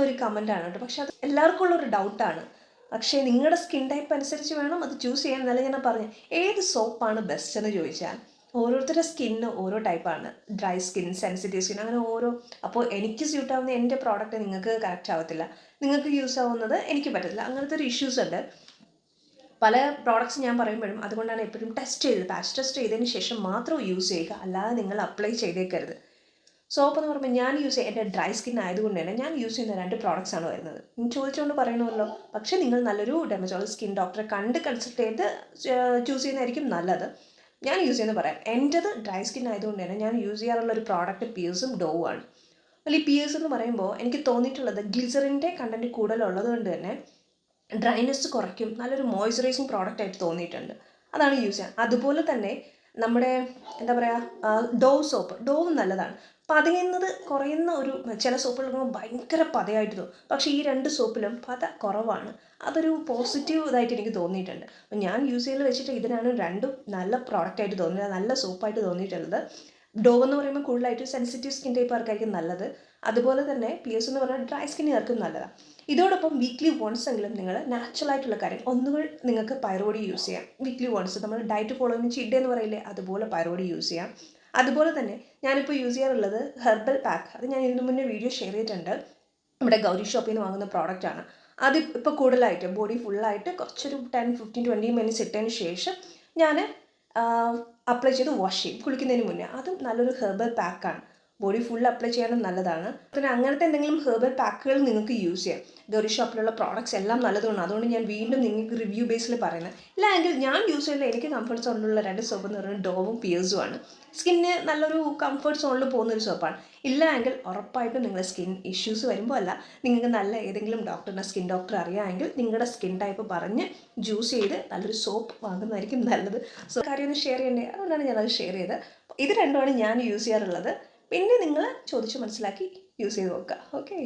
ഒരു കമൻറ്റാണ് കേട്ടോ. പക്ഷെ അത് എല്ലാവർക്കും ഉള്ളൊരു ഡൗട്ടാണ്. പക്ഷേ നിങ്ങളുടെ സ്കിൻ ടൈപ്പ് അനുസരിച്ച് വേണം അത് ചൂസ് ചെയ്യാൻ. എന്നല്ല ഞാൻ പറഞ്ഞു, ഏത് സോപ്പാണ് ബെസ്റ്റ് എന്ന് ചോദിച്ചാൽ ഓരോരുത്തരുടെ സ്കിന്ന് ഓരോ ടൈപ്പാണ്. ഡ്രൈ സ്കിൻ, സെൻസിറ്റീവ് സ്കിൻ, അങ്ങനെ ഓരോ. അപ്പോൾ എനിക്ക് സ്യൂട്ടാവുന്ന എൻ്റെ പ്രോഡക്റ്റ് നിങ്ങൾക്ക് കറക്റ്റ് ആവത്തില്ല, നിങ്ങൾക്ക് യൂസ് ആവുന്നത് എനിക്ക് പറ്റത്തില്ല. അങ്ങനത്തെ ഒരു ഇഷ്യൂസ് ഉണ്ട് പല പ്രോഡക്റ്റ്സ് ഞാൻ പറയുമ്പോഴും. അതുകൊണ്ടാണ് എപ്പോഴും പാച്ച് ടെസ്റ്റ് ചെയ്തതിന് ശേഷം മാത്രം യൂസ് ചെയ്യുക, അല്ലാതെ നിങ്ങൾ അപ്ലൈ ചെയ്തേക്കരുത്. സോപ്പ് എന്ന് പറയുമ്പോൾ ഞാൻ യൂസ് ചെയ്യുക, എൻ്റെ ഡ്രൈ സ്കിൻ ആയതുകൊണ്ട് തന്നെ ഞാൻ യൂസ് ചെയ്യുന്ന 2 പ്രോഡക്റ്റ്സാണ് വരുന്നത്. ചോദിച്ചുകൊണ്ട് പറയണമല്ലോ. പക്ഷേ നിങ്ങൾ നല്ലൊരു ഡെർമറ്റോളജിസ്റ്റ്, സ്കിൻ ഡോക്ടറെ കൺസൾട്ട് ചെയ്ത് ചൂസ് ചെയ്യുന്നതായിരിക്കും നല്ലത്. ഞാൻ യൂസ് ചെയ്യുന്നത് പറയാം. എൻ്റെത് ഡ്രൈ സ്കിൻ ആയതുകൊണ്ട് തന്നെ ഞാൻ യൂസ് ചെയ്യാറുള്ള ഒരു പ്രോഡക്റ്റ് പിയേഴ്സും ഡോവും ആണ്. ഈ പിയേഴ്സ് എന്ന് പറയുമ്പോൾ എനിക്ക് തോന്നിയിട്ടുള്ളത് ഗ്ലിസറിൻ്റെ കണ്ടൻറ്റ് കൂടുതലുള്ളത് കൊണ്ട് തന്നെ ഡ്രൈനെസ് കുറയ്ക്കും, നല്ലൊരു മോയ്സ്ചറൈസിങ് പ്രോഡക്റ്റ് ആയിട്ട് തോന്നിയിട്ടുണ്ട്. അതാണ് യൂസ് ചെയ്യുക. അതുപോലെ തന്നെ നമ്മുടെ എന്താ പറയുക, ഡോവ് നല്ലതാണ്. പതയുന്നത് കുറയുന്ന ഒരു ചില സോപ്പുകൾ ഭയങ്കര പതയായിട്ട് തോന്നും. പക്ഷേ ഈ 2 സോപ്പിലും പത കുറവാണ്. അതൊരു പോസിറ്റീവ് ഇതായിട്ട് എനിക്ക് തോന്നിയിട്ടുണ്ട്. അപ്പം ഞാൻ യൂസ് ചെയ്ത് വെച്ചിട്ട് ഇതിനാണ് 2 നല്ല പ്രോഡക്റ്റായിട്ട് തോന്നിയത്, നല്ല സോപ്പായിട്ട് തോന്നിയിട്ടുള്ളത്. ഡോവ് എന്ന് പറയുമ്പോൾ കൂടുതലായിട്ട് സെൻസിറ്റീവ് സ്കിൻ ടൈപ്പുകാർക്കായിരിക്കും നല്ലത്. അതുപോലെ തന്നെ പിയേഴ്സ് എന്ന് പറഞ്ഞാൽ ഡ്രൈ സ്കിന്നുകാർക്കും നല്ലതാണ്. ഇതോടൊപ്പം വീക്ക്ലി വൺസ് എങ്കിലും നിങ്ങൾ നാച്ചുറലായിട്ടുള്ള കാര്യം, ഒന്നുകൾ നിങ്ങൾക്ക് പയറുപൊടി യൂസ് ചെയ്യാം. വീക്ക്ലി വൺസ് നമ്മൾ ഡയറ്റ് ഫോളോ ചെയ്യുന്ന ചീറ്റ് ഡേ എന്ന് പറയില്ലേ, അതുപോലെ പയറുപൊടി യൂസ് ചെയ്യാം. അതുപോലെ തന്നെ ഞാനിപ്പോൾ യൂസ് ചെയ്യാറുള്ളത് ഹെർബൽ പാക്ക്. അത് ഞാൻ ഇതിനു മുന്നേ വീഡിയോ ഷെയർ ചെയ്തിട്ടുണ്ട്. നമ്മുടെ ഗൗരി ഷോപ്പിൽ നിന്ന് വാങ്ങുന്ന പ്രോഡക്റ്റാണ്. അത് ഇപ്പോൾ കൂടുതലായിട്ട് ബോഡി ഫുള്ളായിട്ട് കുറച്ചൊരു 10-15-20 മിനിറ്റ്സ് ഇട്ടതിന് ശേഷം ഞാൻ അപ്ലൈ ചെയ്ത് വാഷ് ചെയ്യും കുളിക്കുന്നതിന് മുന്നേ. അതും നല്ലൊരു ഹെർബൽ പാക്കാണ്, ബോഡി ഫുൾ അപ്ലൈ ചെയ്യാനും നല്ലതാണ്. പിന്നെ അങ്ങനത്തെ എന്തെങ്കിലും ഹെർബൽ പാക്കുകൾ നിങ്ങൾക്ക് യൂസ് ചെയ്യാം. ഗൗരി ഷോപ്പിലുള്ള പ്രോഡക്റ്റ്സ് എല്ലാം നല്ലതാണ്. അതുകൊണ്ട് ഞാൻ വീണ്ടും നിങ്ങൾക്ക് റിവ്യൂ ബേസിൽ പറയുന്നത്. ഇല്ല എങ്കിൽ ഞാൻ യൂസ് ചെയ്യുന്ന എനിക്ക് കംഫർട്ട് സോണിലുള്ള 2 സോപ്പ് എന്ന് പറയുന്നത് ഡോവും പിയേഴ്സും ആണ്. സ്കിന്നിന് നല്ലൊരു കംഫർട്ട് സോണിൽ പോകുന്നൊരു സോപ്പാണ്. ഇല്ല എങ്കിൽ ഉറപ്പായിട്ടും നിങ്ങളുടെ സ്കിൻ ഇഷ്യൂസ് വരുമ്പോൾ അല്ല, നിങ്ങൾക്ക് നല്ല ഏതെങ്കിലും സ്കിൻ ഡോക്ടർ അറിയാമെങ്കിൽ നിങ്ങളുടെ സ്കിൻ ടൈപ്പ് പറഞ്ഞ് ചൂസ് ചെയ്ത് നല്ലൊരു സോപ്പ് വാങ്ങുന്നതായിരിക്കും നല്ലത്. സോ കാര്യം ഒന്ന് ഷെയർ ചെയ്യണ്ടേ, അതുകൊണ്ടാണ് ഞാനത് ഷെയർ ചെയ്തത്. ഇത് രണ്ടുമാണ് ഞാൻ യൂസ് ചെയ്യാറുള്ളത്. പിന്നെ നിങ്ങൾ ചോദിച്ച് മനസ്സിലാക്കി യൂസ് ചെയ്ത് നോക്കുക. ഓക്കെ.